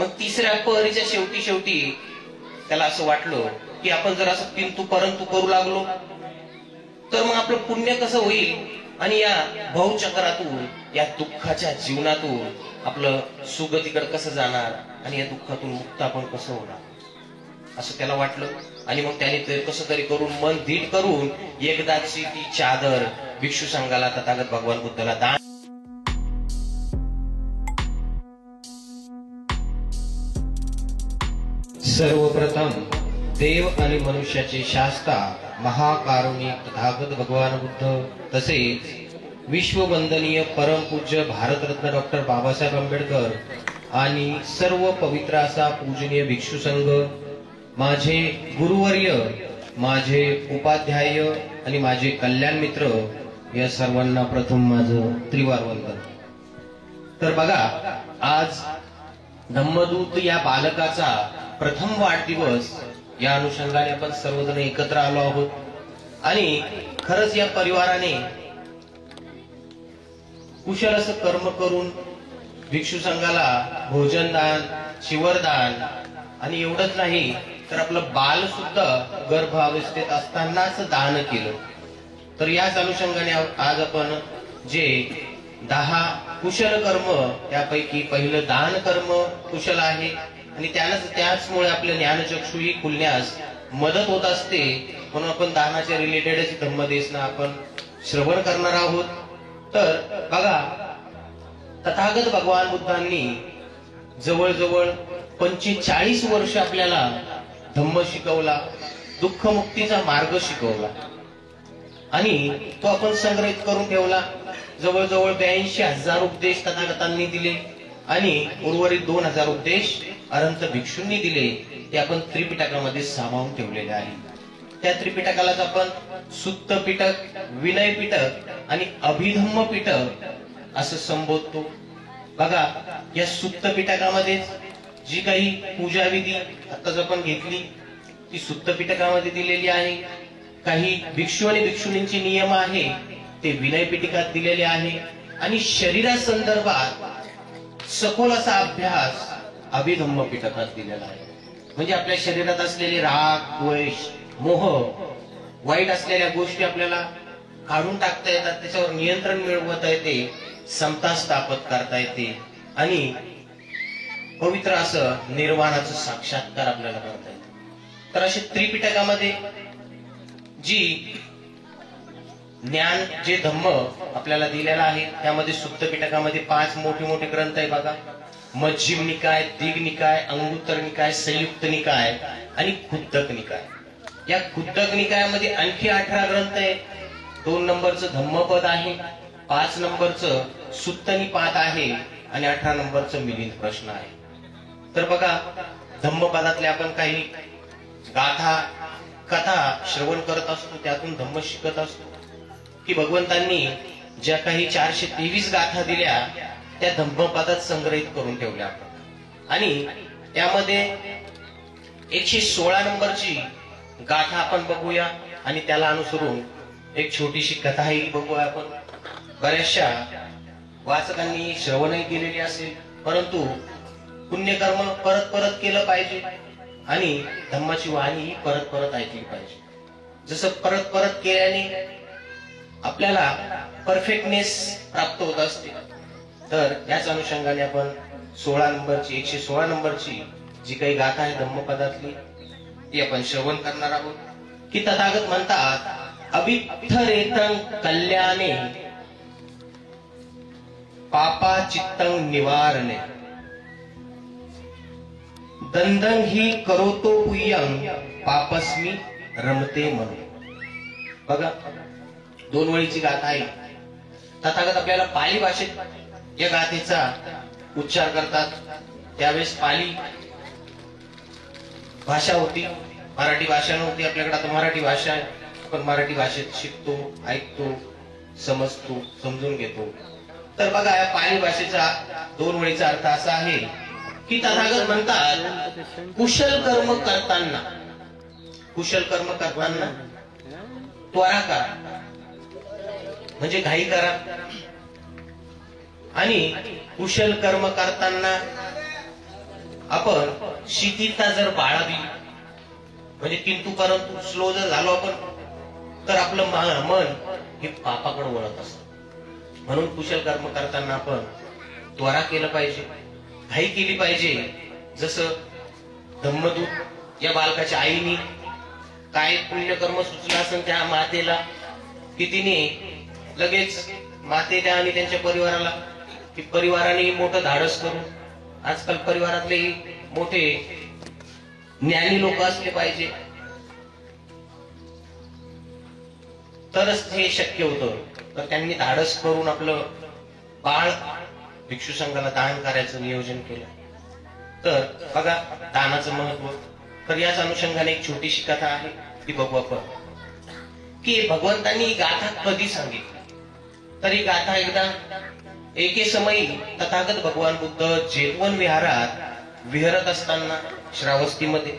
मग तिसऱ्या पहरीच्या शेवटी शेवटी त्याला असं वाटलं की आपण जर असं किंतु परंतु करू लागलो तर मग आपलं पुण्य कसं होईल आणि या भवचक्रातून या दुःखाच्या जीवनातून आपलं सुगतीकडे कसं जाणार आणि या दुःखातून मुक्त आपण कसं होणार असं त्याला वाटलं. आणि मग त्याने ते कसं तरी करून मन धीट करून एकदाची ती चादर भिक्षू संघाला तथागत भगवान बुद्धाला दान. सर्वप्रथम देव आणि मनुष्याचे शास्ता महाकारुणिक तथागत भगवान बुद्ध तसेच विश्ववंदनीय परमपूज्य भारतरत्न डॉक्टर बाबासाहेब आंबेडकर आणि सर्व पवित्र असा पूजनीय भिक्षू संघ, माझे गुरुवर्य, माझे उपाध्याय आणि माझे कल्याण मित्र या सर्वांना प्रथम माझं त्रिवार वंदन. तर बघा, आज धम्मदूत या बालकाचा प्रथम वाढदिवस या अनुषंगाने आपण सर्वजण एकत्र आलो आहोत. आणि खरंच या परिवाराने कुशल असं कर्म करून भिक्षू संघाला भोजनदान, शिवरदान आणि एवढंच नाही तर आपलं बाल सुद्धा गर्भावस्थेत असतानाच दान केलं. तर याच अनुषंगाने आज आपण जे 10 कुशल कर्म त्यापैकी पहिलं दान कर्म कुशल आहे आणि त्याचमुळे आपलं ज्ञानचक्षुही खुलण्यास मदत होत असते. म्हणून आपण दानाच्या रिलेटेडच धम्मदेशना आपण श्रवण करणार आहोत. तर बघा, तथागत भगवान बुद्धांनी जवळजवळ 45 वर्ष आपल्याला धम्म शिकवला, दुःखमुक्तीचा मार्ग शिकवला आणि तो आपण संग्रहित करून ठेवला. जवळजवळ 82,000 उपदेश तथागतांनी दिले आणि उर्वरित 2,000 उपदेश अनंत भिक्षूंनी दिले. ते आपण त्रिपिटकामध्ये सामावून ठेवलेले आहे. त्या त्रिपिटकालाच आपण सुत्त पिटक, विनय पिटक आणि अभिधम्म पिटक असं संबोधतो. बघा, या सुत्त पिटकामध्ये जी काही पूजाविधी आताच आपण घेतली ती सुत्त पिटकामध्ये दिलेली आहे. काही भिक्षू आणि भिक्षुणींचे नियम आहे ते विनय पिटकात दिलेले आहे आणि शरीरा संदर्भात सखोल असा अभ्यास अभिधम्म पिटकात दिलेला आहे. म्हणजे आपल्या शरीरात असलेले राग, द्वेष, मोह, वाईट असलेल्या गोष्टी आपल्याला काढून टाकता येतात, त्याच्यावर नियंत्रण मिळवता येते, समता स्थापित करता येते आणि पवित्र असं निर्वाणाचं साक्षात्कार आपल्याला करता येते. तर असे त्रिपिटकामध्ये जी ज्ञान, जे धम्म आपल्याला दिलेला आहे त्यामध्ये सुत्त पिटकामध्ये 5 मोठे मोठे ग्रंथ आहे. बघा, मध्यम निकाय, दिग निकाय, अंगुत्तर निकाय, संयुक्त निकाय आणि खुद्दक निकाय. या खुद्दक निकायामध्ये आणखी 18 ग्रंथ आहे. 2 नंबरचं धम्मपद आहे, 5 नंबरचं सुत्तनिपात आहे आणि 18 नंबरचं मिलिंद प्रश्न आहे. तर बघा, धम्मपदातले आपण काही गाथा, कथा श्रवण करत असतो, त्यातून धम्म शिकत असतो की भगवंतांनी ज्या काही 423 गाथा दिल्या त्या धम्मपदात संग्रहित करून ठेवल्या आपण. आणि त्यामध्ये 116 नंबरची गाथा आपण बघूया आणि त्याला अनुसरून एक छोटीशी कथाही बघूया आपण. बऱ्याचशा वाचकांनी श्रवणही केलेली असेल, परंतु पुण्यकर्म परत परत केलं पाहिजे आणि धम्माची वाणी ही परत परत ऐकली पाहिजे. जसं परत परत केल्याने आपल्याला परफेक्टनेस प्राप्त होत असते. तर याच अनुषंगाने आपण 116 नंबरची जी काही गाथा आहे धम्मपदातली ती आपण श्रवण करणार आहोत. की तथागत म्हणतात, अभिथरेतं कल्याणे पापा चित्तं निवारणे दंदन ही करोतो पुय्यं पापस्मी रमते म्हणून. बघा, 2 वळीची गाथा आहे. तथागत आपल्याला पाली भाषेत या गाथेचा उच्चार करतात. त्यावेळेस पाली भाषा होती, मराठी भाषा नव्हती. आपल्याकडे आता मराठी भाषा आहे, आपण मराठी भाषेत शिकतो, ऐकतो, समजतो, समजून घेतो. तर बघा, या पाली भाषेचा 2 वळीचा अर्थ असा आहे की तथागत म्हणतात, कुशल कर्म करताना त्वरा करा, म्हणजे घाई करा. आणि कुशल कर्म करताना आपण शिथिलता जर बाळगली, म्हणजे किंतु परंतु स्लो जर झालो आपण, तर आपलं मन हे पापाकडे वळत असतं. म्हणून कुशल कर्म करताना आपण त्वरा केलं पाहिजे, घाई केली पाहिजे. जसं धम्मदूत या बालकाच्या आईने काय पुण्यकर्म सुचलं असेल त्या मातेला, की तिने लगेच मातेला आणि त्यांच्या परिवाराला, की परिवाराने मोठं धाडस करून, आजकाल परिवारातले मोठे ज्ञानी लोक असले पाहिजे तरच हे शक्य होतं. तर त्यांनी धाडस करून आपलं बाळ भिक्षू संघाला दान करायचं नियोजन केलं. तर बघा दानाचं महत्व. तर याच अनुषंगाने एक छोटीशी कथा आहे, ती बघू आपण. की भगवंतांनी ही गाथा कधी सांगितली, तर ही गाथा एकदा एके समयी तथागत भगवान बुद्ध जेतवन विहारात विहरत असताना श्रावस्तीमध्ये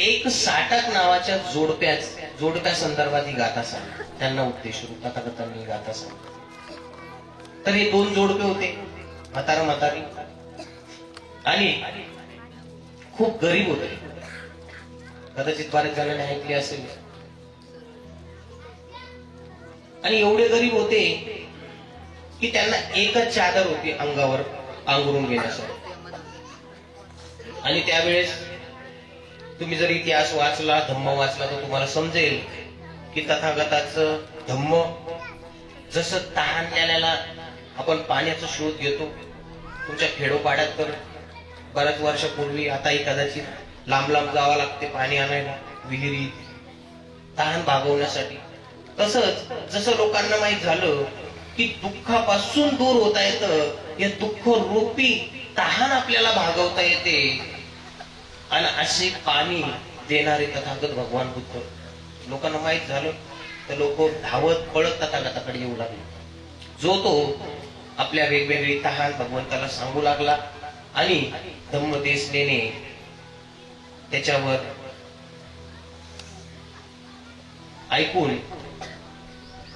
एक साटक नावाच्या जोडप्या संदर्भात ही गाथा सांग. त्यांना उद्देशून तथागतांनी ही गाथा सांग. तर हे दोन जोडपे होते, म्हातारा म्हातारी, आणि खूप गरीब होते. कदाचित बऱ्याच जणांनी ऐकले असेल. आणि एवढे गरीब होते की त्यांना एकच चादर होती अंगावर अंघरून घेण्यासाठी. आणि त्यावेळेस तुम्ही जर इतिहास वाचला, धम्म वाचला, तर तुम्हाला समजेल की तथागताचं धम्म जसं तहानलेल्याला आपण पाण्याचा शोध घेतो. तुमच्या खेडोपाड्यात तर बऱ्याच वर्षापूर्वी, आताही कदाचित लांब लांब जावं लागते पाणी आणायला विहिरी, तहान भागवण्यासाठी. तसंच जसं लोकांना माहित झालं की दुःखापासून दूर होता येतं, या दुःख रूपी तहान आपल्याला भागवता येते, आणि असे पाणी देणारे तथागत भगवान बुद्ध लोकांना माहित झालं, तर लोक धावत पळत तथागताकडे येऊ लागले. जो तो आपल्या वेगवेगळी तहान भगवंताला सांगू लागला, आणि धम्मदेसनेने त्याच्यावर ऐकून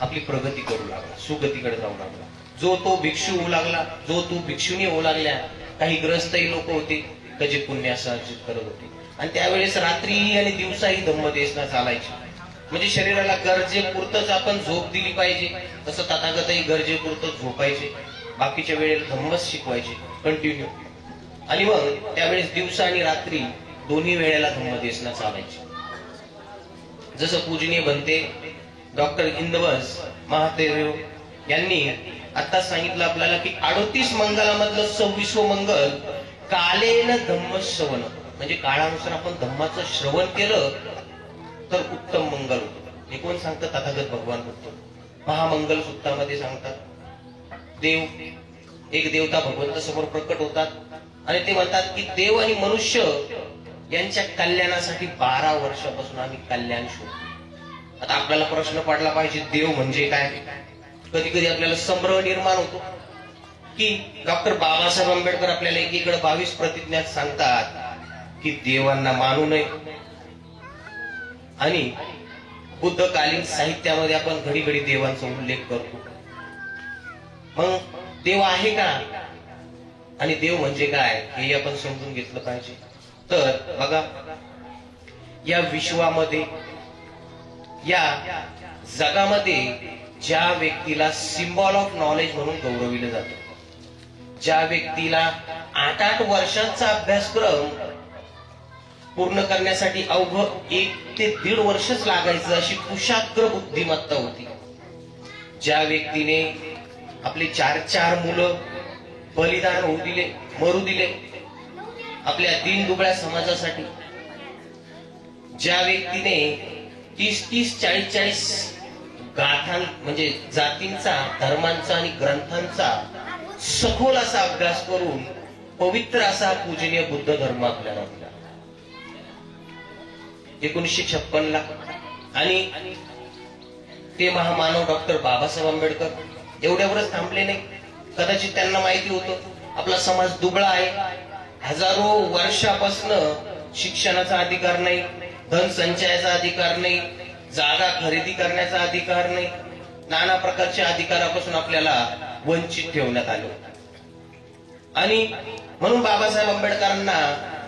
आपली प्रगती करू लागला, सुगतीकडे जाऊ लागला. जो तो भिक्षू होऊ लागला, जो तो भिक्षुनी होऊ लागल्या. काही ग्रस्तही लोक होते जे पुण्याचा अर्जित करत होते. आणि त्यावेळेस रात्रीही आणि दिवसाही धम्मदेसना चालायची. म्हणजे शरीराला गरजेपुरतच आपण झोप दिली पाहिजे, तसं तथागतही गरजेपुरतच झोपायचे. बाकीच्या वेळेला धम्मच शिकवायचे कंटिन्यू. आणि मग त्यावेळेस दिवसा आणि रात्री दोन्ही वेळेला धम्मदेसना चालायची. जसं पूजनीय बनते डॉक्टर इंदवस महादेव यांनी आता सांगितलं आपल्याला की 38 मंगलामधलं 26वं मंगल कालेन धम्म श्रवण, म्हणजे काळानुसार आपण धम्माचं श्रवण केलं तर उत्तम मंगल होतं. हे कोण सांगतं? तथागत भगवान बुद्ध महामंगल सूक्तामध्ये सांगतात. एक देवता भगवंत समोर प्रकट होतात आणि ते म्हणतात की देव आणि मनुष्य यांच्या कल्याणासाठी 12 वर्षापासून आम्ही कल्याण शोधतो. आता आपल्याला प्रश्न पडला पाहिजे, देव म्हणजे काय? कधी कधी आपल्याला संभ्रम निर्माण होतो की डॉक्टर बाबासाहेब आंबेडकर आपल्याला एकीकडे 22 प्रतिज्ञात सांगतात की देवांना मानू नये, आणि बुद्धकालीन साहित्यामध्ये आपण घडी घडी देवांचा उल्लेख करतो. मग देव आहे का आणि देव म्हणजे काय हे आपण समजून घेतलं पाहिजे. तर बघा, या विश्वामध्ये, या जगामध्ये ज्या व्यक्तीला सिम्बॉल ऑफ नॉलेज म्हणून गौरविलं जातं, ज्या व्यक्तीला 8 वर्षांचा अभ्यासक्रम पूर्ण करण्यासाठी अवघं 1 ते 1.5 वर्षच लागायचं, अशी कुशाग्र बुद्धिमत्ता होती, ज्या व्यक्तीने आपले 4 मुलं बलिदान होऊ दिले, मरू दिले आपल्या दीनदुबळ्या समाजासाठी, ज्या व्यक्तीने 30-30, 40-40 गाथां म्हणजे जातींचा, धर्मांचा आणि ग्रंथांचा सखोल असा अभ्यास करून पवित्र असा पूजनीय बुद्ध धर्म आपल्याला दिला 1956 ला. आणि ते महामानव डॉक्टर बाबासाहेब आंबेडकर एवढ्यावरच थांबले नाही. कदाचित त्यांना माहिती होतं आपला समाज दुबळा आहे, हजारो वर्षापासून शिक्षणाचा अधिकार नाही, धन संचयाचा अधिकार नाही, जागा खरेदी करण्याचा अधिकार नाही, नाना प्रकारच्या अधिकारापासून आपल्याला वंचित ठेवण्यात आले. आणि म्हणून बाबासाहेब आंबेडकरांना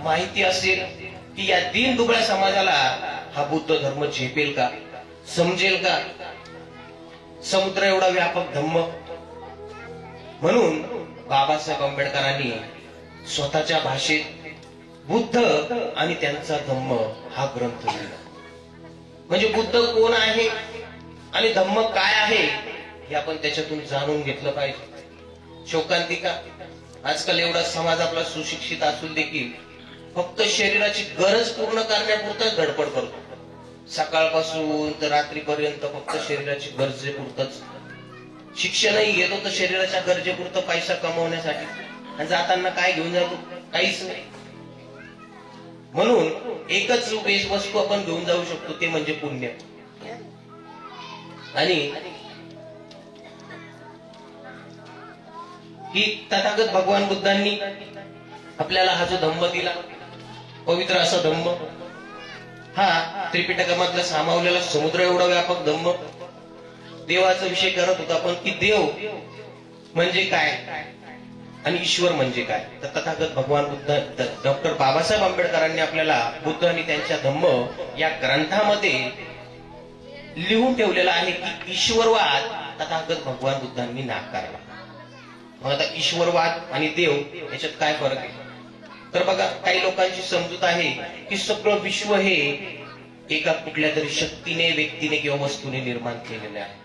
माहिती असेल की या दीन दुबळ्या समाजाला हा बुद्ध धर्म झेपेल का, समजेल का, समुद्र एवढा व्यापक धम्म. म्हणून बाबासाहेब आंबेडकरांनी स्वतःच्या भाषेत बुद्ध आणि त्यांचा धम्म हा ग्रंथ लिहिला. म्हणजे बुद्ध कोण आहे आणि धम्म काय आहे हे आपण त्याच्यातून जाणून घेतलं पाहिजे. शोकांतिका आजकाल एवढा समाज आपला सुशिक्षित असून देखील फक्त शरीराची गरज पूर्ण करण्यापुरतच धडपड करतो. सकाळपासून तर रात्रीपर्यंत फक्त शरीराची गरजेपुरतच शिक्षणही घेतो, तर शरीराच्या गरजेपुरतं पैसा कमवण्यासाठी, आणि जाताना काय घेऊन जातो, काहीच नाही. म्हणून एकच वस्तू आपण घेऊन जाऊ शकतो, ते म्हणजे पुण्य. आणि की तथागत भगवान बुद्धांनी आपल्याला हा जो धम्म दिला, पवित्र असा धम्म, हा त्रिपिटकामधला सामावलेला समुद्र एवढा व्यापक धम्म. देवाचा विषय करत होता आपण की देव म्हणजे काय आणि ईश्वर म्हणजे काय. तर तथागत भगवान बुद्ध डॉक्टर बाबासाहेब आंबेडकरांनी आपल्याला बुद्ध आणि त्यांच्या धम्म या ग्रंथामध्ये लिहून ठेवलेला आहे की ईश्वरवाद तथागत भगवान बुद्धांनी नाकारला. मग आता ईश्वरवाद आणि देव याच्यात काय फरक आहे. तर बघा, काही लोकांची समजूत आहे की सगळं विश्व हे एका कुठल्या तरी शक्तीने, व्यक्तीने किंवा वस्तूने निर्माण केलेले आहे.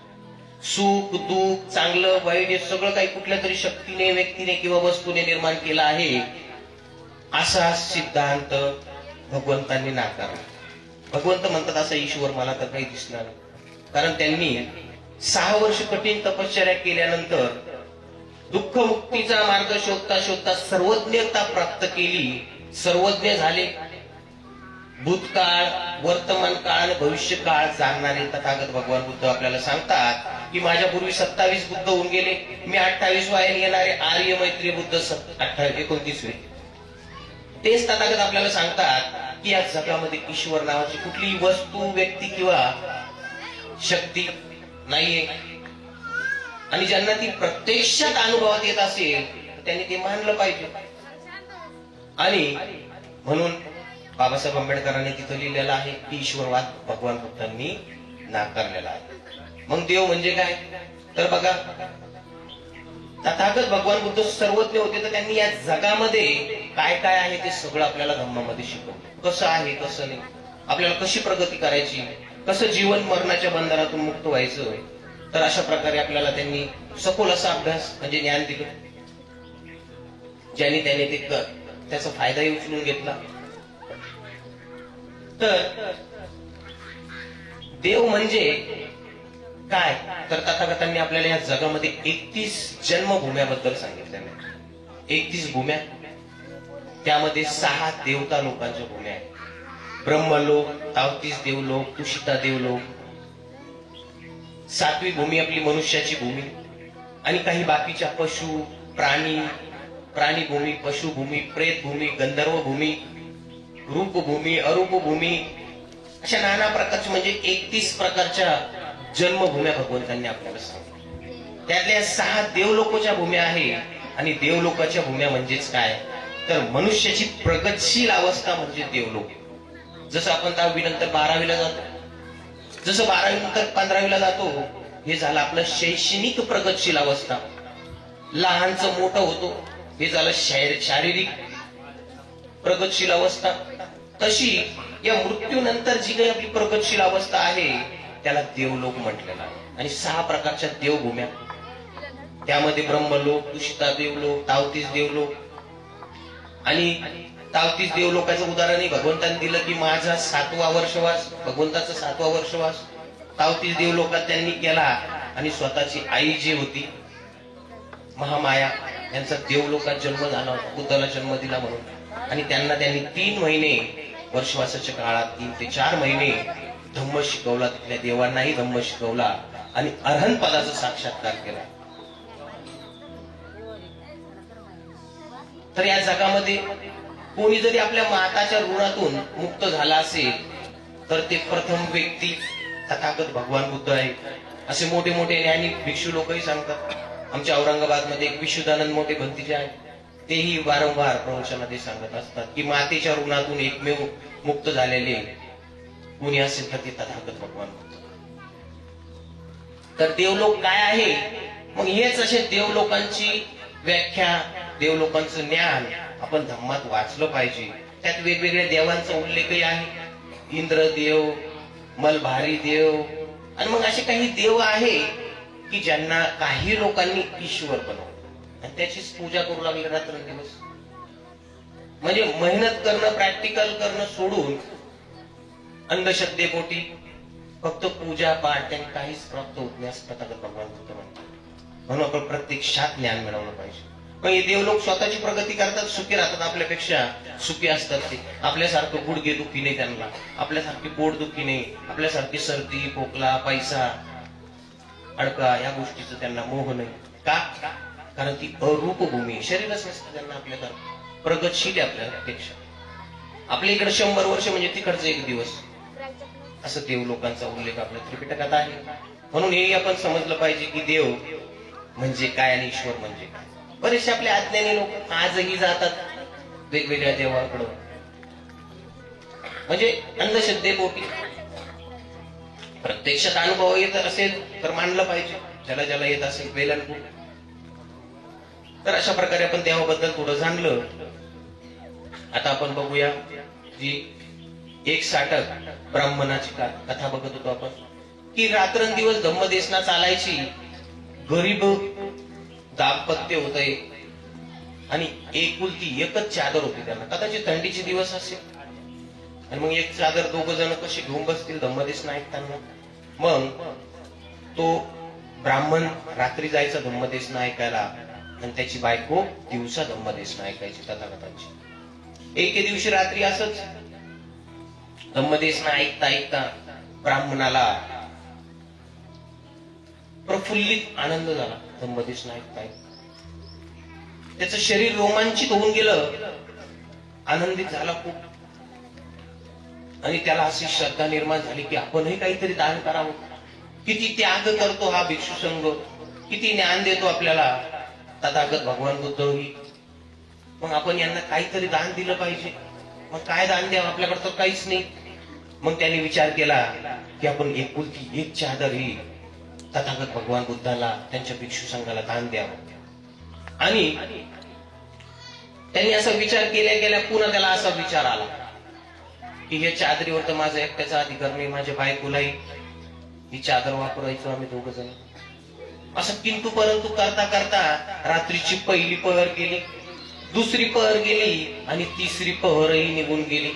सुख दुःख, चांगलं वाईट हे सगळं काही कुठल्या तरी शक्तीने, व्यक्तीने किंवा वस्तूने निर्माण केलं आहे, असा सिद्धांत भगवंतांनी नाकारला. भगवंत म्हणतात असा ईश्वर मला तर काही दिसणार नाही. कारण त्यांनी 6 वर्ष कठीण तपश्चर्या केल्यानंतर दुःख मुक्तीचा मार्ग शोधता शोधता सर्वज्ञता प्राप्त केली, सर्वज्ञ झाले. भूतकाळ, वर्तमान काळ आणि भविष्य काळ जाणणारे तथागत भगवान बुद्ध आपल्याला सांगतात की माझ्यापूर्वी 27 बुद्ध होऊन गेले, मी 28 वायाने येणारे आर्य मैत्री बुद्ध 29. तेच तथागत आपल्याला सांगतात की या जगामध्ये ईश्वर नावाची कुठलीही वस्तू, व्यक्ती किंवा शक्ती नाहीये. आणि ज्यांना ती प्रत्यक्षात अनुभवात येत असेल त्यांनी ते मानलं पाहिजे. आणि म्हणून बाबासाहेब आंबेडकरांनी तिथं लिहिलेलं आहे की ईश्वरवाद भगवान बुद्धांनी नाकारलेला आहे. मग देव म्हणजे काय. तर बघा, तथागत भगवान बुद्ध सर्वज्ञ होते, तर त्यांनी या जगामध्ये काय काय आहे ते सगळं आपल्याला धम्मामध्ये शिकवलं. कसं आहे, कसं नाही, आपल्याला कशी प्रगती करायची, कसं जीवन मरणाच्या बंधनातून मुक्त व्हायचं. तर अशा प्रकारे आपल्याला त्यांनी सखोल असा अभ्यास म्हणजे ज्ञान दिलं, ज्याने त्याने ते त्याचा फायदाही उचलून घेतला. तर देव म्हणजे काय. तर तथागतांनी आपल्याला या जगामध्ये 31 जन्मभूम्याबद्दल सांगितलं. 31 भूम्या, त्यामध्ये 6 देवता लोकांच्या भूम्या आहेत. ब्रह्मलोक, 33 देवलोक, तुषिता देवलोक, 7वी भूमी आपली मनुष्याची भूमी, आणि काही बाकीच्या पशु, प्राणी भूमी, पशुभूमी, प्रेतभूमी, गंधर्व भूमी, रूपभूमी, अरूपभूमी, अशा नाना प्रकारच्या म्हणजे 31 प्रकारच्या जन्मभूम्या भगवंतांनी आपल्याला सांगितल्या. त्यातल्या 6 देवलोकाच्या भूम्या आहे. आणि देवलोकाच्या भूम्या म्हणजेच काय, तर मनुष्याची प्रगतशील अवस्था म्हणजे देवलोक. जसं आपण 10वी नंतर 12वीला जातो, जसं 12वी नंतर 15वीला जातो, हे झालं आपलं शैक्षणिक प्रगतशील अवस्था. लहानचं मोठं होतो, हे झालं शारीरिक प्रगतशील अवस्था. तशी या मृत्यूनंतर जी काही आपली प्रगतशील अवस्था आहे त्याला देवलोक म्हटलेला आहे. आणि 6 प्रकारच्या देवभूम्या, त्यामध्ये ब्रह्मलोक, तुषिता देवलोक, 33 देवलोक. आणि 33 देवलोकाचं उदाहरणही भगवंतांनी दिलं की माझा 7वा वर्षवास, भगवंताचा 7वा वर्षवास 33 देवलोकात त्यांनी केला. आणि स्वतःची आई जी होती महामाया, यांचा देवलोकात जन्म झाला होता, बुद्धाला जन्म दिला म्हणून. आणि त्यांना त्यांनी 3 महिने वर्षवासाच्या काळात 3 ते 4 महिने धम्म शिकवला. तिथल्या देवांनाही धम्म शिकवला आणि अरहंत पदाचा साक्षात्कार केला. तर या जगामध्ये कोणी जरी आपल्या माताच्या ऋणातून मुक्त झाला असेल तर ते प्रथम व्यक्ती तथागत भगवान बुद्ध आहे. असे मोठे मोठे ज्ञानी भिक्षू लोकही सांगतात. आमच्या औरंगाबाद मध्ये एक विशुद्धानंद मोठे भंतीचे आहेत, तेही वारंवार प्रवचनात सांगत असतात की मातेच्या ऋणातून एकमेव मुक्त झालेले कुणी असेल तर ते तथागत भगवान बुद्ध. तर देवलोक काय आहे? मग हेच असे देवलोकांची व्याख्या, देवलोकांचं ज्ञान आपण धम्मात वाचलं पाहिजे. त्यात वेगवेगळ्या देवांचा उल्लेखही आहे. इंद्रदेव, मलभारी देव, आणि मग असे काही देव आहे की ज्यांना काही लोकांनी ईश्वर बनवलं आणि त्याचीच पूजा करू लागले रात्रंदिवस. म्हणजे मेहनत करणं, प्रॅक्टिकल करणं सोडून अंधश्रद्धेपोटी फक्त पूजा पाठ त्यांनी काहीच प्राप्त होत नाही असं तथागत भगवान बुद्ध म्हणतात. म्हणून आपण प्रत्यक्षात ज्ञान मिळवलं पाहिजे. मग हे देवलोक स्वतःची प्रगती करतात, सुखी राहतात, आपल्यापेक्षा सुखी असतात. ते आपल्यासारखं गुडघे दुखी नाही त्यांना, आपल्यासारखी पोट दुखी नाही, आपल्यासारखी सर्दी, खोकला, पैसा, अडका या गोष्टीचं त्यांना मोह नाही. का? कारण ती अरूप भूमी, शरीरच नसतं त्यांना आपल्यासारखं, प्रगतशील आहे आपल्यापेक्षा. आपल्या इकडे 100 वर्ष म्हणजे तिकडचं 1 दिवस, असं देवलोकांचा उल्लेख आपल्या त्रिपिटकात आहे. म्हणून हे आपण समजलं पाहिजे की देव म्हणजे काय आणि ईश्वर म्हणजे काय. बरेचसे आपले अज्ञानी लोक आजही जातात वेगवेगळ्या देवाकडं, म्हणजे अंधश्रद्धेपोटी. प्रत्यक्षात अनुभव येत असेल तर मानलं पाहिजे, ज्याला येत असेल वेलनपूर. तर अशा प्रकारे आपण देवाबद्दल थोडं जाणलं. आता आपण बघूया जी एक साटक ब्राह्मणाची कथा बघत होतो आपण, की रात्रंदिवस धम्मदेशना चालायची. गरीब दाम्पत्य होतंय आणि एकुलती एकच चादर होती त्यांना. कदाचित थंडीचे दिवस असेल आणि मग एक चादर 2 जण कशी घेऊन बसतील धम्मदेशना ऐकताना. मग तो ब्राह्मण रात्री जायचा धम्मदेशना ऐकायला आणि त्याची बायको दिवसा धम्मदेशना ऐकायची तथागतांची. एके दिवशी रात्री असंच धम्मदेशना ऐकता ऐकता ब्राह्मणाला प्रफुल्लित आनंद झाला. धम्मदेशना ऐकता ऐकता त्याचं शरीर रोमांचित होऊन गेलं, आनंदित झाला खूप. आणि त्याला अशी श्रद्धा निर्माण झाली की आपणही काहीतरी दान करावं. किती त्याग करतो हा भिक्षू संघ, किती ज्ञान देतो आपल्याला तथागत भगवान बुद्धही. मग आपण यांना काहीतरी दान दिलं पाहिजे. मग काय दान द्यावं, आपल्याकडे तर काहीच नाही. मग त्यांनी विचार केला की आपण एकुलती एक चादर ही तथागत भगवान बुद्धाला, त्यांच्या भिक्षू संघाला दान द्यावं. आणि त्यांनी असा विचार केल्या पुन्हा त्याला असा विचार आला की हे चादरीवर तर माझा एकट्याचा अधिकार नाही, माझ्या बायकोलाही ही चादर वापरायचो आम्ही 2 जण. असं किंतु परंतु करता करता रात्रीची पहिली पहर गेली, दुसरी पहर गेली आणि तिसरी पहरही निघून गेली.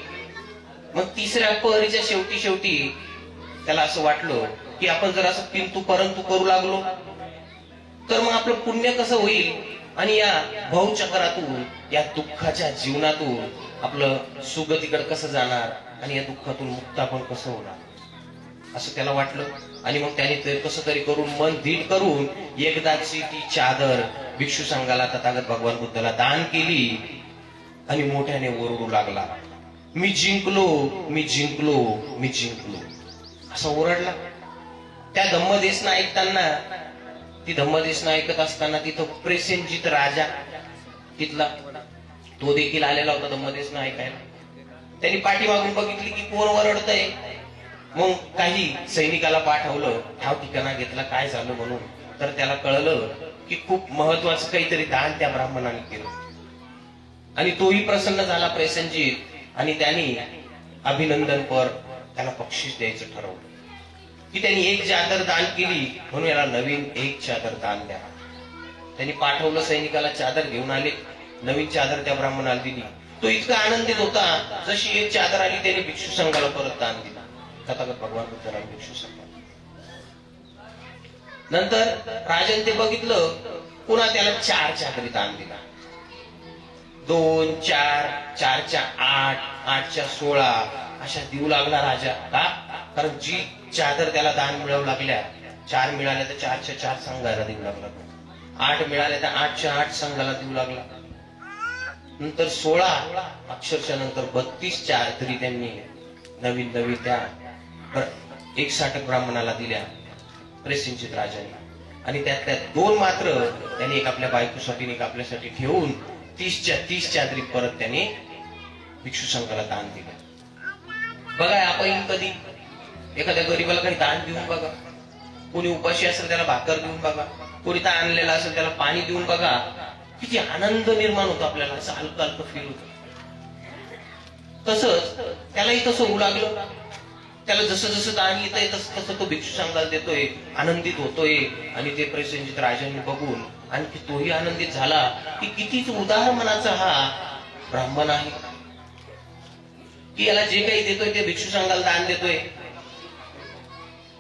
मग तिसऱ्या पहरीच्या शेवटी त्याला असं वाटलं की आपण जर असं किंतु परंतु करू लागलो तर मग आपलं पुण्य कसं होईल आणि या भवचक्रातून, या दुःखाच्या जीवनातून आपलं सुगतीकडे कसं जाणार आणि या दुःखातून मुक्त आपण कसं होणार, असं त्याला वाटलं. आणि मग त्याने कसं तरी करून मन धीट करून एकदाची ती चादर भिक्षू संघाला तथागत भगवान बुद्धाला दान केली आणि मोठ्याने ओरडू लागला, मी जिंकलो, मी जिंकलो, मी जिंकलो, असं ओरडला. त्या धम्मदेशना ऐकताना, ती धम्मदेशना ऐकत असताना तिथं प्रेसेनजित राजा तिथला तो देखील आलेला होता धम्मदेशना ऐकायला. त्यांनी पाठीमागून बघितली की कोण ओरडतंय. मग काही सैनिकाला पाठवलं, ठाव ठिकाणा घेतला काय झालं म्हणून. तर त्याला कळलं की खूप महत्वाचं काहीतरी दान त्या ब्राह्मणाने केलं. आणि तोही प्रसन्न झाला प्रेसेनजित आणि त्यांनी अभिनंदनपर त्याला बक्षीस द्यायचं ठरवलं की त्यांनी 1 चादर दान केली म्हणून याला नवीन 1 चादर दान द्या. त्यांनी पाठवलं सैनिकाला, चादर घेऊन आले, नवीन चादर त्या ब्राह्मणाला दिली. तो इतका आनंदित होता, जशी 1 चादर आली त्याने भिक्षू संघाला परत दान दिला, तथागत भगवान बुद्धाला भिक्षू संघाला. नंतर राजन ते बघितलं, पुन्हा त्याला 4 चादरी दान दिला. 2, 4, 4च्या 8, 8च्या 16 अशा देऊ लागला राजा. का? कारण जी चादर त्याला दान मिळवू लागल्या, 4 मिळाल्या तर 4च्या 4 संघाला देऊ लागला, 8 मिळाल्या तर 8च्या 8 संघाला देऊ लागला. नंतर 16 अक्षरशः नंतर 32 चादरी त्यांनी नवीन त्या 1 साटक ब्राह्मणाला दिल्या प्रेसेनजित राजाने. आणि त्यात 2 मात्र त्यांनी एक आपल्या बायकोसाठी एक आपल्यासाठी ठेवून 30च्या 30 चादरी परत त्याने भिक्षू संघाला दान दिलं. बघा आपण कधी एखाद्या गरीबाला काही दान देऊन बघा, कोणी उपाशी असेल त्याला भाकर देऊन बघा, कोणी तर आणलेला असेल त्याला पाणी देऊन बघा, किती आनंद निर्माण होतो आपल्याला, असं हलकं हलकं फील होतं. तसंच त्यालाही तसं होऊ लागलं. त्याला जसं जसं दान येतंय तसं तसं तो भिक्षू संघाला देतोय, आनंदित होतोय. आणि ते प्रसेनजित राजांनी बघून आणखी तोही आनंदित झाला की कितीच उदार मनाचा हा ब्राह्मण आहे, की याला जे काही देतोय ते भिक्षू संघाला दान देतोय.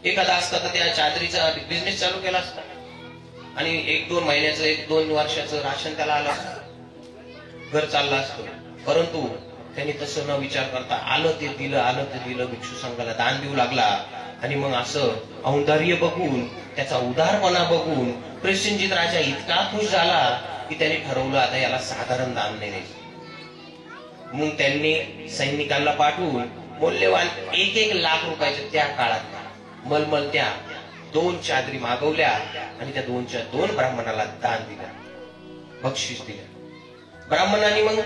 एखादा असता तर त्या चादरीचा बिझनेस चालू केला असता आणि 1-2 महिन्याचं 1-2 वर्षाचं राशन त्याला आलं असतं, घर चाललं असतं. परंतु त्यांनी तसं न विचार करता आलं ते दिलं, भिक्षू संघाला दान देऊ लागला. आणि मग असं औदार्य बघून, त्याचा उदारपणा बघून प्रसेनजित राजा इतका खुश झाला की त्यांनी ठरवलं आता याला साधारण दान नाही द्यायचं. मग त्यांनी सैनिकांना पाठवून मौल्यवान 1-1 लाख रुपयाच्या त्या काळात मलमलत्या 2 चादरी मागवल्या आणि त्या 2च्या 2 ब्राह्मणाला दान दिल्या, बक्षीस दिल्या. ब्राह्मणांनी मग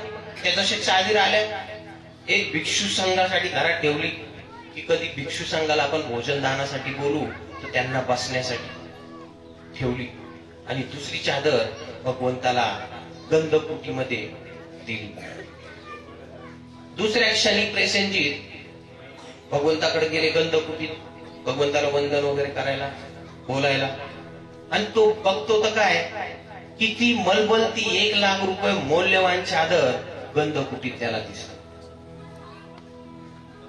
त्या जशा चादरी आल्या एक भिक्षू संघासाठी घरात ठेवली, की कधी भिक्षू संघाला आपण भोजन दानासाठी बोलू तर त्यांना बसण्यासाठी ठेवली. आणि दुसरी चादर भगवंताला गंधकुटीमध्ये दिली. दुसऱ्या क्षणी प्रसेनजित भगवंताकडे गेले गंधकुटीत, भगवंताला वंदन वगैरे करायला, बोलायला. आणि तो बघतो तर काय, किती मलमलती 1 लाख रुपये मौल्यवान चादर गंधकुटीत त्याला दिसत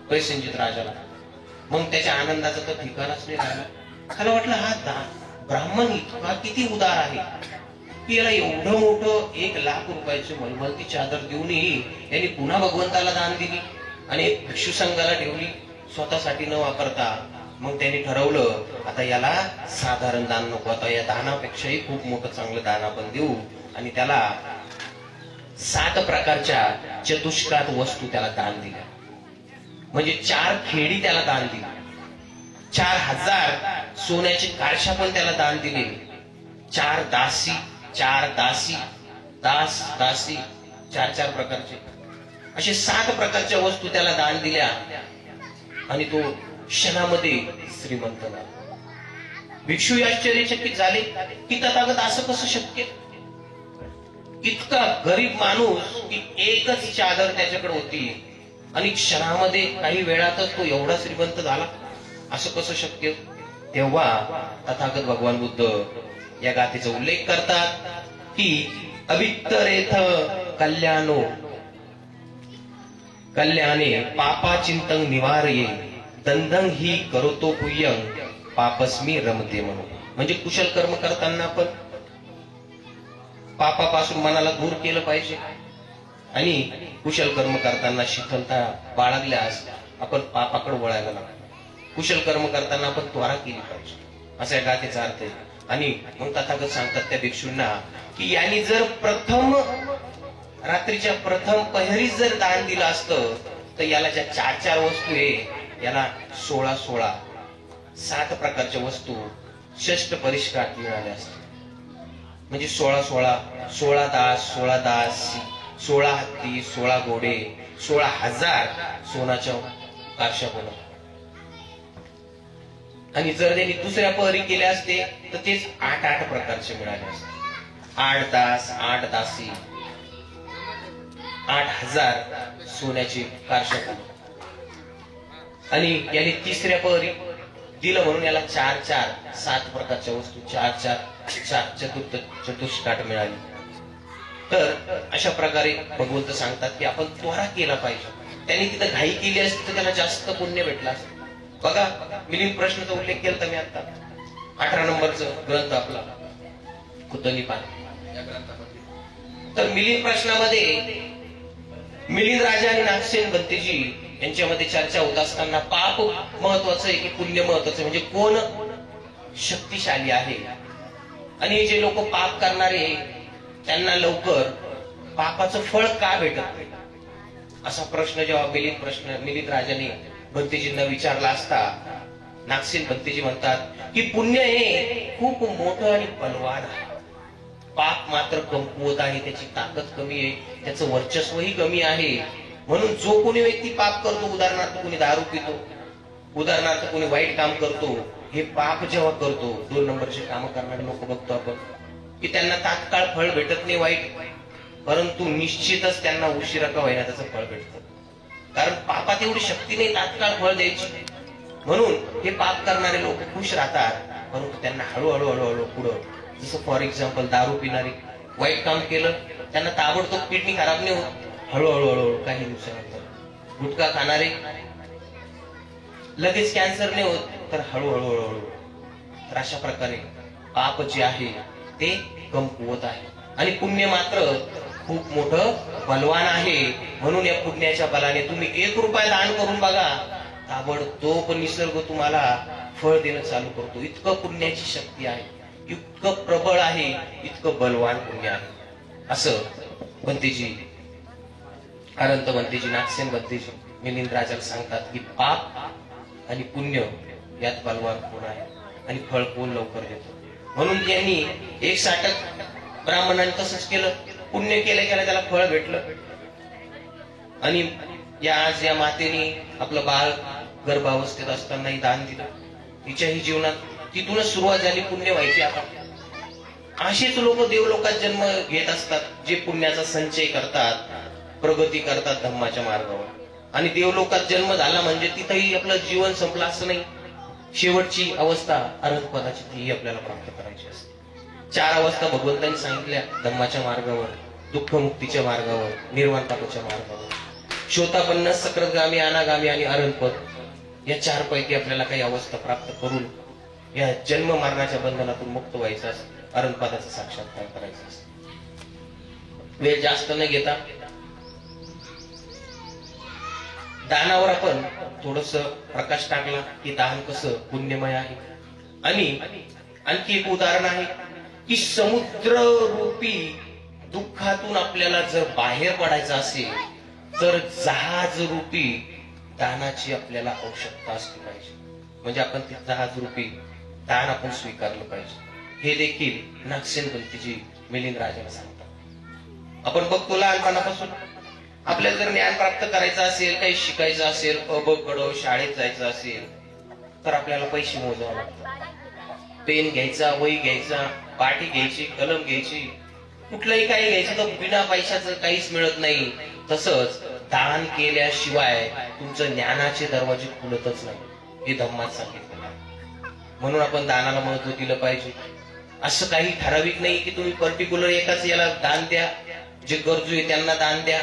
प्रसेनजित राजाला. मग त्याच्या आनंदाचं तर ठिकाणच नाही राहिलं. त्याला वाटलं हा ब्राह्मण इतका किती उदार आहे की याला एवढं मोठं 1 लाख रुपयाची मलमलती चादर देऊनही यांनी पुन्हा भगवंताला दान दिली आणि एक भिक्षू संघाला ठेवली, स्वतःसाठी न वापरता. मग त्यांनी ठरवलं आता याला साधारण दान नको, आता या दानापेक्षाही खूप मोठं चांगलं दान आपण देऊ. आणि त्याला 7 प्रकारच्या चतुष्कात वस्तू त्याला दान दिल्या. म्हणजे 4 खेडी त्याला दान दिली, 4000 सोन्याचे काळशा पण त्याला दान दिले, 4 दासी 4 प्रकारचे असे 7 प्रकारच्या वस्तू त्याला दान दिल्या. आणि तो क्षणामध्ये श्रीमंत झाला. भिक्षू आश्चर्यचकित झाले की तथागत असं कसं शक्य, इतका गरीब माणूस की एकच चादर त्याच्याकडे होती आणि क्षणामध्ये काही वेळातच तो एवढा श्रीमंत झाला, असं कसं शक्य. तेव्हा तथागत भगवान बुद्ध या गाथेचा उल्लेख करतात की अभित्तरेथ कल्याणो कल्याणे पापा चिंतन निवारये दंदन ही करतो पुय्यं पापस्मी रमते म्हणून. म्हणजे कुशल कर्म करताना पण पापापासून मनाला दूर केलं पाहिजे आणि कुशल कर्म करताना शिथिलता बाळगल्यास आपण पापाकडे वळायला लागतो. कुशल कर्म करताना आपण त्वरा केली पाहिजे, असा या गाथेचा अर्थ आहे. आणि मग तथागत सांगतात त्या भिक्षूंना की यांनी जर रात्रीच्या प्रथम पहरीच जर दान दिलं असतं तर याला ज्या 4 वस्तू आहे याला 16 7 प्रकारच्या वस्तू षष्ठ परिष्कारात मिळाल्या असतात. म्हणजे 16 दास 16 हत्ती 16 घोडे 16,000 सोनाच्या काश्या बनव. आणि जर त्यांनी दुसऱ्या पहरी केल्या असते तर तेच 8 प्रकारचे मिळाले असते. 8 दास 8 दासी 8,000 सोन्याची कारशा बनव. आणि याने तिसऱ्या पहरी दिलं म्हणून याला 7 प्रकारच्या वस्तू 4 चतुष्काठ मिळाली. तर अशा प्रकारे भगवंत सांगतात की आपण त्वरा केला पाहिजे. त्यांनी तिथं घाई केली असती तर त्याला जास्त पुण्य भेटलं असतं. बघा मिलिंद प्रश्नाचा उल्लेख केला मी आता 18 नंबरचं ग्रंथ आपला कुतनिपात या ग्रंथामध्ये. तर मिलिंद प्रश्नामध्ये मिलिंद राजा आणि नागसेन बंतेजी यांच्यामध्ये चर्चा होत असताना पाप महत्वाचं आहे की पुण्य महत्वाचं, म्हणजे कोण शक्तिशाली आहे. आणि जे लोक पाप करणारे त्यांना लवकर पापाचं फळ का भेटत नाही, असा प्रश्न जेव्हा मिलिंद राजाने बंतेजींना विचारला असता नागसेन बंतेजी म्हणतात की पुण्य हे खूप मोठं आणि बलवान आहे. पाप मात्र कमकुवत आहे, त्याची ताकद कमी आहे, त्याचं वर्चस्वही कमी आहे. म्हणून जो कोणी व्यक्ती पाप करतो, उदाहरणार्थ कोणी दारू पितो, उदाहरणार्थ कोणी वाईट काम करतो, हे पाप जेव्हा करतो, 2 नंबरचे काम करणारे लोक बघतो आपण की त्यांना तात्काळ फळ भेटत नाही वाईट, परंतु निश्चितच त्यांना उशिरा का होईना त्याचं फळ भेटतं. कारण पापात एवढी शक्ती नाही तात्काळ फळ द्यायची. म्हणून हे पाप करणारे लोक खुश राहतात, परंतु त्यांना हळूहळू हळूहळू पुढं, जसं फॉर एक्झाम्पल दारू पिणारे वाईट काम केलं, त्यांना ताबडतोब किडनी खराब नाही होत, हळूहळू हळूहळू काही दिवसानंतर. गुटखा खाणारे लगेच कॅन्सर नाही होत, तर हळूहळू हळूहळू. तर अशा प्रकारे पाप जे आहे ते कमकुवत आहे आणि पुण्य मात्र खूप मोठं बलवान आहे. म्हणून या पुण्याच्या बलाने तुम्ही 1 रुपया दान करून बघा, ताबडतोब निसर्ग तुम्हाला फळ देणं चालू करतो. इतकं पुण्याची शक्ती आहे, इतकं प्रबळ आहे, इतकं बलवान पुण्य आहे. असं बंतेजी, अनंत बंतेजी, नागसेन बंतेजी मिलिंद राजाला सांगतात की पाप आणि पुण्य यात बलवान कोण आहे आणि फळ कोण लवकर देतो. म्हणून त्यांनी 1 ब्राह्मणांनी तसंच केलं, पुण्य केलं केलं त्याला फळ भेटलं. आणि आज या मातेने आपलं बाळ गर्भावस्थेत असतानाही दान दिलं, तिच्याही जीवनात तिथूनच सुरुवात झाली पुण्य व्हायची. आता असेच लोक देवलोकात जन्म घेत असतात, जे पुण्याचा संचय करतात, प्रगती करतात धम्माच्या मार्गावर. आणि देवलोकात जन्म झाला म्हणजे तिथेही आपलं जीवन संपलं असं नाही. शेवटची अवस्था अनंत पदाची ती आपल्याला प्राप्त करायची असते. 4 अवस्था भगवंतांनी सांगितल्या धम्माच्या मार्गावर, दुःखमुक्तीच्या मार्गावर, निर्वाणतापाच्या मार्गावर. शोतापन्न, सकृतगामी, अनागामी आणि अरहंतपद या 4 पैकी आपल्याला काही अवस्था प्राप्त करून या जन्म मरणाच्या बंधनातून मुक्त व्हायचं असतं, अरहंतपदाचा साक्षात्कार करायचा असतो. वेळ जास्त न घेता दानावर आपण थोडस प्रकाश टाकला की दान कसं पुण्यमय आहे. आणि आणखी एक उदाहरण आहे की समुद्र रूपी दुःखातून आपल्याला जर बाहेर पडायचं असेल तर जहाज रूपी दानाची आपल्याला आवश्यकता असली पाहिजे. म्हणजे आपण ते जहाज रूपी दान आपण स्वीकारलं पाहिजे. हे देखील नागसेन बंतेजी मिलिंद राजाला सांगतात. आपण बघतो लहानपणापासून आपल्याला जर ज्ञान प्राप्त करायचं असेल, काही शिकायचं असेल, अबकडं शाळेत जायचं असेल तर आपल्याला पैसे मोजावे लागतात. पेन घ्यायचा, वही घ्यायचा, पाटी घ्यायची, कलम घ्यायची, कुठलंही काही घ्यायचं तर बिना पैशाचं काहीच मिळत नाही. तसंच दान केल्याशिवाय तुमचं ज्ञानाचे दरवाजे खुलतच नाही, हे धम्मात सांगितलं आहे. म्हणून आपण दानाला महत्व दिलं पाहिजे. असं काही ठराविक नाही की तुम्ही पर्टिक्युलर एकाच याला दान द्या, जे गरजू आहे त्यांना दान द्या.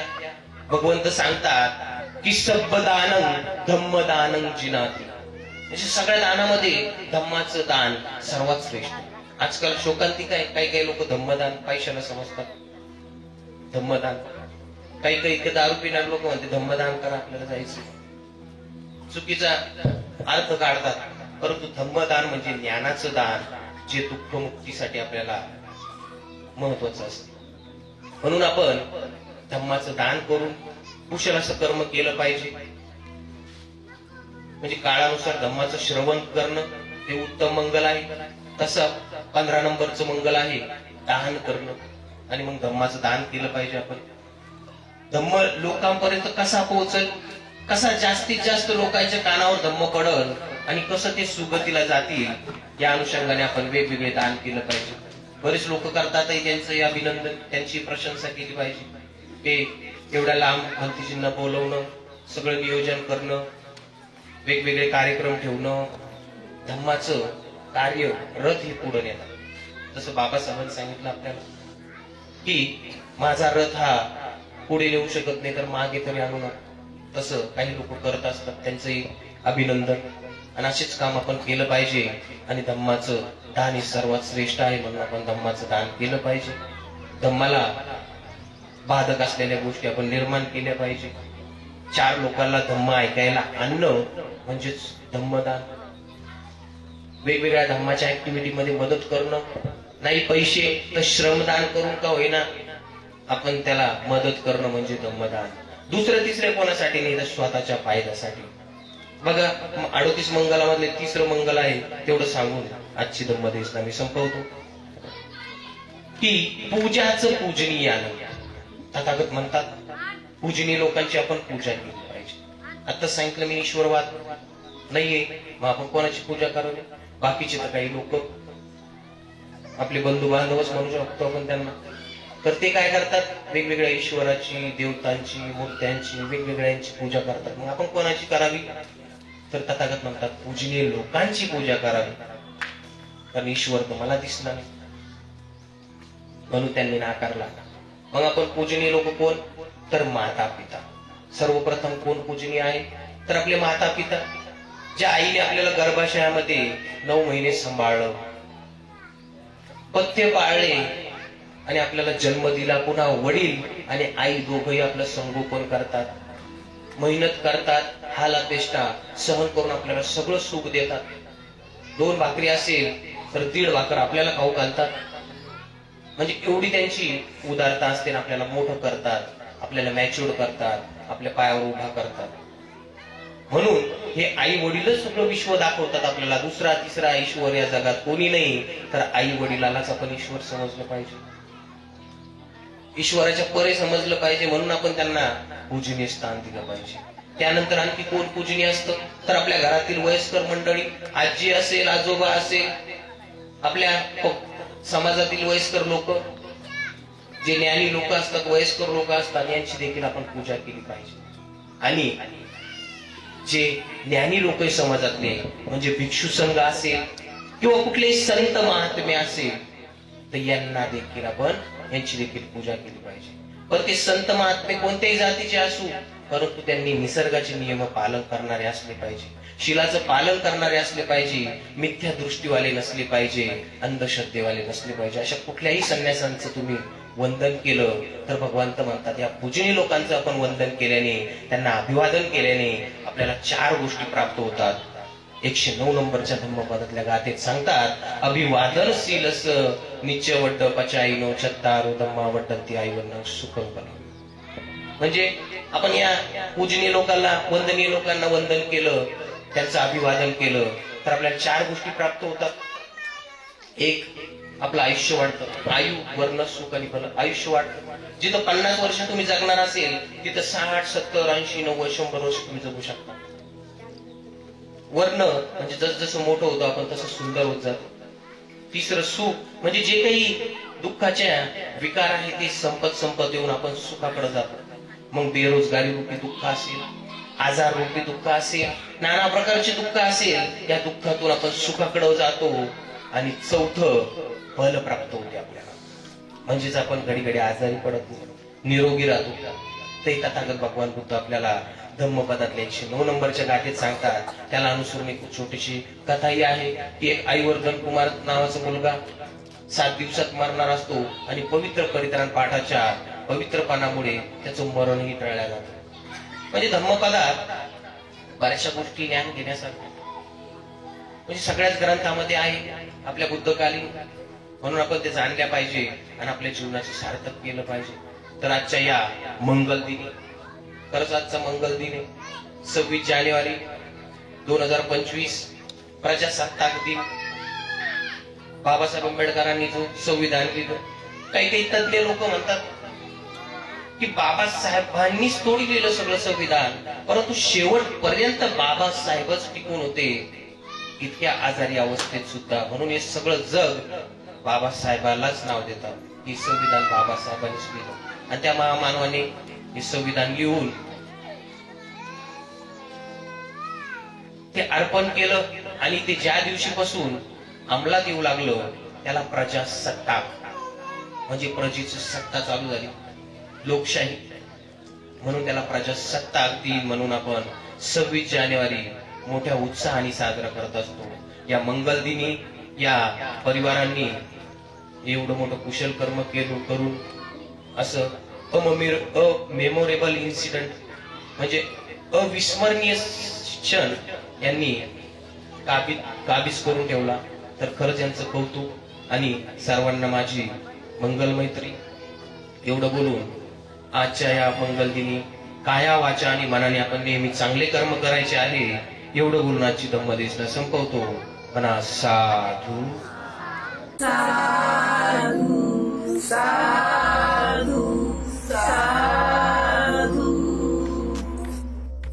भगवंत सांगतात की सब्बदानं धम्मदानं जिनाती. म्हणजे सगळ्या दानामध्ये धम्माचं दान सर्वात श्रेष्ठ. आजकाल शोकांतिक आहे, काही लोक धम्मदान पैशाला समजतात. धम्मदान काही इतके दारू पिणारे लोक म्हणते धम्मदान करा आपल्याला जायचं, चुकीचा अर्थ काढतात. परंतु धम्मदान म्हणजे ज्ञानाचं दान, जे दुःखमुक्तीसाठी आपल्याला महत्वाचं असतं. म्हणून आपण धम्माचं दान करून कुशल असं कर्म केलं पाहिजे. म्हणजे काळानुसार धम्माचं श्रवण करणं हे उत्तम मंगल आहे. तसं 15 नंबरचं मंगल आहे दान करणं. आणि मग धम्माचं दान केलं पाहिजे आपण. धम्म लोकांपर्यंत कसा पोहोचल, कसा जास्तीत जास्त लोकांच्या कानावर धम्म पडल आणि कसं ते सुगतीला जातील, या अनुषंगाने आपण वेगवेगळे दान केलं पाहिजे. बरेच लोक करतात, त्यांचं अभिनंदन, त्यांची प्रशंसा केली पाहिजे. ते एवढ्या लांब भंतीजींना बोलवणं, सगळं नियोजन करणं, वेगवेगळे कार्यक्रम ठेवणं, धम्माचं कार्य रथ हे पुढे नेतात. जसं बाबासाहेबांनी सांगितलं आपल्याला की माझा रथ हा पुढे नेऊ शकत नाही तर मागे तरी आणू नका. तसं काही लोक करत असतात, त्यांचंही अभिनंदन. आणि असेच काम आपण केलं पाहिजे. आणि धम्माचं दान हे सर्वात श्रेष्ठ आहे, म्हणून आपण धम्माचं दान केलं पाहिजे. धम्माला बाधक असलेल्या गोष्टी आपण निर्माण केल्या पाहिजे. 4 लोकांना धम्म ऐकायला आणणं म्हणजेच धम्मदान. वेगवेगळ्या धम्माच्या ऍक्टिव्हिटी मध्ये मदत करणं, नाही पैसे तर श्रमदान करून का होईना आपण त्याला मदत करणं म्हणजे धम्मदान. दुसरे तिसरे कोणासाठी नाही तर स्वतःच्या फायद्यासाठी. बघा 38 मंगलामधले 3रं मंगल आहे, तेवढं सांगून आजची धम्मदेशना मी संपवतो. की पूजाचं पूजनीयानं. तथागत म्हणतात पूजनीय लोकांची आपण पूजा केली पाहिजे. आता सांगितलं मी ईश्वरवाद नाहीये, मग आपण कोणाची पूजा करावी? बाकीचे तर काही लोक आपले बंधू बांधवच म्हणू शकतो आपण त्यांना. तर ते काय करतात, वेगवेगळ्या ईश्वराची, देवतांची, मूर्त्यांची, वेगवेगळ्यांची पूजा करतात. मग आपण कोणाची करावी? तर तथागत म्हणतात पूजनीय लोकांची पूजा करावी, कारण ईश्वर तर मला दिसला नाही, म्हणून त्यांनी नाकारला. मग आपण पूजनीय लोक कोण? तर माता पिता. सर्वप्रथम कोण पूजनीय आहे? तर आपले माता पिता. ज्या आईने आपल्याला गर्भाशयामध्ये 9 महिने सांभाळलं, पथ्य पाळले आणि आपल्याला जन्म दिला. पुन्हा वडील आणि आई दोघंही आपलं संगोपन करतात, मेहनत करतात, हाल अपेष्टा सहन करून आपल्याला सगळं सुख देतात. 2 भाकरी असेल तर 1.5 भाकर आपल्याला खाऊ घालतात. म्हणजे एवढी त्यांची उदारता असते. आपल्याला मोठं करतात, आपल्याला मॅच्युअर करतात, आपल्या पायावर उभा करतात. म्हणून हे आई वडीलच सगळं विश्व दाखवतात आपल्याला. दुसरा तिसरा ईश्वर या जगात कोणी नाही. तर आई वडिलालाच आपण ईश्वर समजलं पाहिजे, ईश्वराच्या परे समजलं पाहिजे. म्हणून आपण त्यांना पूजनीय स्थान दिलं पाहिजे. त्यानंतर आणखी कोण पूजनीय असतं? तर आपल्या घरातील वयस्कर मंडळी, आजी असेल, आजोबा असेल, आपल्या समाजातील वयस्कर लोक, जे ज्ञानी लोक असतात, वयस्कर लोक असतात, यांची देखील आपण पूजा केली पाहिजे. आणि जे ज्ञानी लोक समाजातले म्हणजे भिक्षू संघ असेल किंवा कुठले संत महात्मे असेल, तर यांना देखील आपण यांची देखील पूजा केली पाहिजे. पण ते संत महात्मे कोणत्याही जातीचे असू, परंतु त्यांनी निसर्गाचे नियम पालन करणारे असले पाहिजे, शिलाचं पालन करणारे असले पाहिजे, मिथ्या दृष्टीवाले नसले पाहिजे, अंधश्रद्धेवाले नसले पाहिजे. अशा कुठल्याही संन्यासांचं तुम्ही वंदन केलं तर भगवंत म्हणतात या पूजनीय लोकांचं आपण वंदन केल्याने, त्यांना अभिवादन केल्याने आपल्याला 4 गोष्टी प्राप्त होतात. 109 नंबरच्या धम्मपदातल्या गाथेत सांगतात, अभिवादनशीलस नित्य वड्ड पचाईनो चत्तारो धम्मा वड्डंती आईवन्न सुखं. म्हणजे आपण या पूजनीय लोकांना, वंदनीय लोकांना वंदन केलं, त्यांचं अभिवादन केलं तर आपल्याला 4 गोष्टी प्राप्त होतात. एक, आपलं आयुष्य वाढतं. आयु वर्ण सुख आणि फल. आयुष्य वाढतं. जिथं 50 वर्ष तुम्ही जगणार असेल तिथं 60, 70, 80, 90, 100 वर्ष तुम्ही जगू शकता. वर्ण म्हणजे जसं मोठं होतं आपण तसं सुंदर होत जातो. तिसरं सुख म्हणजे जे काही दुःखाच्या विकार आहे ते संपत येऊन आपण सुखाकडे जातो. मग बेरोजगारी रूपी दुःख असेल, आजार रूपी दुःख असेल, नाना प्रकारचे दुःख असेल, त्या दुःखातून आपण सुखाकडे जातो. आणि चौथं फल प्राप्त होते आपल्याला, म्हणजेच आपण घडी घडी आजारी पडत नाही, निरोगी राहतो. ते तथागत भगवान बुद्ध आपल्याला धम्मपदातल्या 109 नंबरच्या गाथेत सांगतात. त्याला अनुसरून एक छोटीशी कथाही आहे की एक आईवर्धन कुमार नावाचा मुलगा 7 दिवसात मरणार असतो आणि पवित्र परित्राण पाठाच्या पवित्रपणामुळे त्याचं मरणही टळलं जातं. म्हणजे धम्मपदात बऱ्याचशा गोष्टी ज्ञान घेण्यासारख्या म्हणजे सगळ्याच ग्रंथामध्ये आहे आपल्या बुद्धकालीन. म्हणून आपण ते जाणल्या पाहिजे आणि आपल्या जीवनाचे सार्थक केलं पाहिजे. तर आजच्या या मंगल दिनी, खरंच आजचा मंगल दिन आहे, 26 जानेवारी 2025 प्रजासत्ताक दिन. बाबासाहेब आंबेडकरांनी जो संविधान लिहिलं, काही काही तज्ञ लोक म्हणतात की बाबासाहेबांनीच तोडी लिहिलं सगळं संविधान, परंतु शेवटपर्यंत बाबासाहेबच टिकून होते इतक्या आजारी अवस्थेत सुद्धा. म्हणून हे सगळं जग बाबासाहेबांनाच नाव देतात की संविधान बाबासाहेबांनीच लिहिलं. आणि त्या महामानवाने हे संविधान लिहून ते अर्पण केलं आणि ते ज्या दिवशीपासून अंमलात येऊ लागलं त्याला प्रजासत्ताक म्हणजे प्रजेची सत्ता चालू झाली, लोकशाही. म्हणून त्याला प्रजासत्ताक दिन म्हणून आपण 26 जानेवारी मोठ्या उत्साहाने साजरा करत असतो. या मंगल दिनी या परिवारांनी एवढं मोठं कुशल कर्म करून असं अमेमोरेबल इन्सिडेंट म्हणजे अविस्मरणीय क्षण यांनी काबीज करून ठेवला. तर खरंच यांचं कौतुक आणि सर्वांना माझी मंगल मैत्री. एवढं बोलून आजच्या या मंगल दिनी काया वाचा आणि मनाने आपण नेहमी चांगले कर्म करायचे आहे एवढं बोलून आजची धम्मदेशना संपवतो. म्हणा साधू साधू. साधु साधु।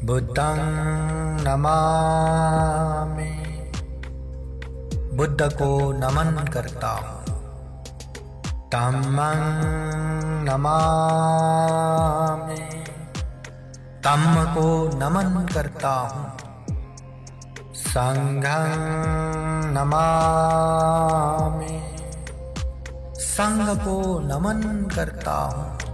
बुद्धं नमामि, बुद्ध को नमन करता हूँ। धम्मं नमामि, धम्म को नमन करता हूँ। संघं नमामि, संघ को नमन करता हूँ।